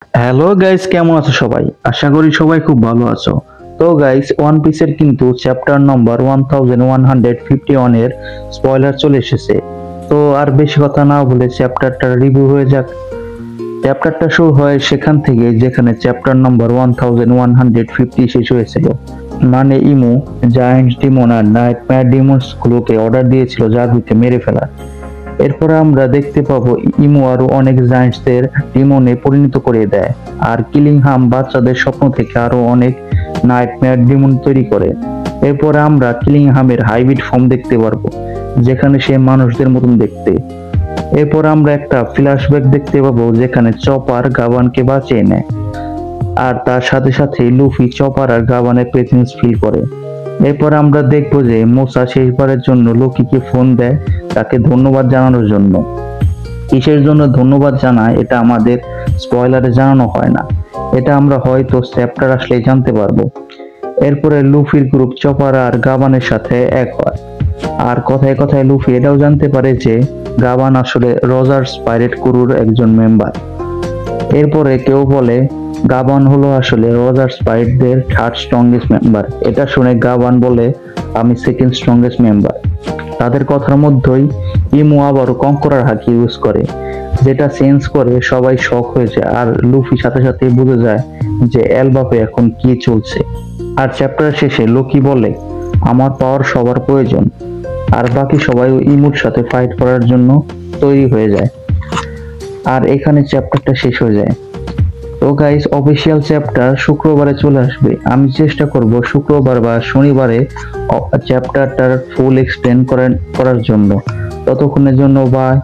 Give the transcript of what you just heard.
Hello guys, কেমন আছো সবাই? আশা করি সবাই খুব ভালো আছো। তো গাইস, ওয়ান পিসের কিন্তু চ্যাপ্টার নম্বর 1151 এর স্পয়লার চলে এসেছে। তো আর বেশি কথা না বলে চ্যাপ্টারটা রিভিউ হয়ে যাক। চ্যাপ্টারটা শুরু হয় সেখান থেকে যেখানে চ্যাপ্টার নম্বর 1150 শেষ হয়েছিল। মানে ইমু জায়ান্ট ডিমন আর নাইটমেয়ার ডিমন্স গুলোকে অর্ডার দিয়েছিল জাদুকে মেরে ফেলার। এরপরে আমরা দেখতে পাবো ইমু আরো অনেক জায়ান্টসদের ডিমনে পরিণত করে দেয়, আর কিলিংহাম বাচ্চাদের স্বপ্ন থেকে আরো অনেক নাইটমেয়ার ডিমন তৈরি করে। এরপরে আমরা কিলিংহামের হাইব্রিড ফর্ম দেখতে পারবো, যেখানে সে মানুষদের মতন দেখতে। এরপর আমরা একটা ফ্ল্যাশব্যাক দেখতে পাবো যেখানে চপার গাবানকে বাঁচিয়ে নেয়, আর তার সাথে সাথে লুফি চপার আর গাবানের প্রেজেন্স ফিল করে। এরপর আমরা দেখবো যে মোসা শেষবারের জন্য লোকিকে ফোন দেয় তাকে ধন্যবাদ জানানোর জন্য। কিসের জন্য ধন্যবাদ জানায় এটা আমাদের স্পয়লারে জানানো হয় না, এটা আমরা হয়তো চ্যাপ্টার আসলেই জানতে পারবো। এরপরে লুফির গ্রুপ চপার আর গাবানের সাথে এক হয়, আর কথায় কথায় লুফি এটাও জানতে পারে যে গাবান আসলে রজার্স পাইরেট ক্রুর একজন মেম্বার। এরপরে কেউ বলে গাবান হলো আসলে রজার্স পাইরেটদের থার্ড স্ট্রংগেস্ট মেম্বার। এটা শুনে গাবান বলে আমি সেকেন্ড স্ট্রংগেস্ট মেম্বার। তাদের কথার মধ্যেই ইমু আবারও কঙ্করার হাকি ইউজ করে, যেটা সেন্স করে সবাই শক হয়ে যায়, আর লুফি সাথে সাথে বুঝে যায় যে এলবাপে এখন কি চলছে। আর চ্যাপ্টার শেষে লোকি বলে আমার পাওয়ার সবার প্রয়োজন, আর বাকি সবাই ইমুর সাথে ফাইট করার জন্য তৈরি হয়ে যায়। আর এখানে চ্যাপ্টারটা শেষ হয়ে যায়। তো গাইস, অফিসিয়াল চ্যাপ্টার শুক্রবারে চলে আসবে। আমি চেষ্টা করব শুক্রবার বা শনিবারে চ্যাপ্টারটার ফুল এক্সপ্লেন করার জন্য। ততক্ষণের জন্য বাই।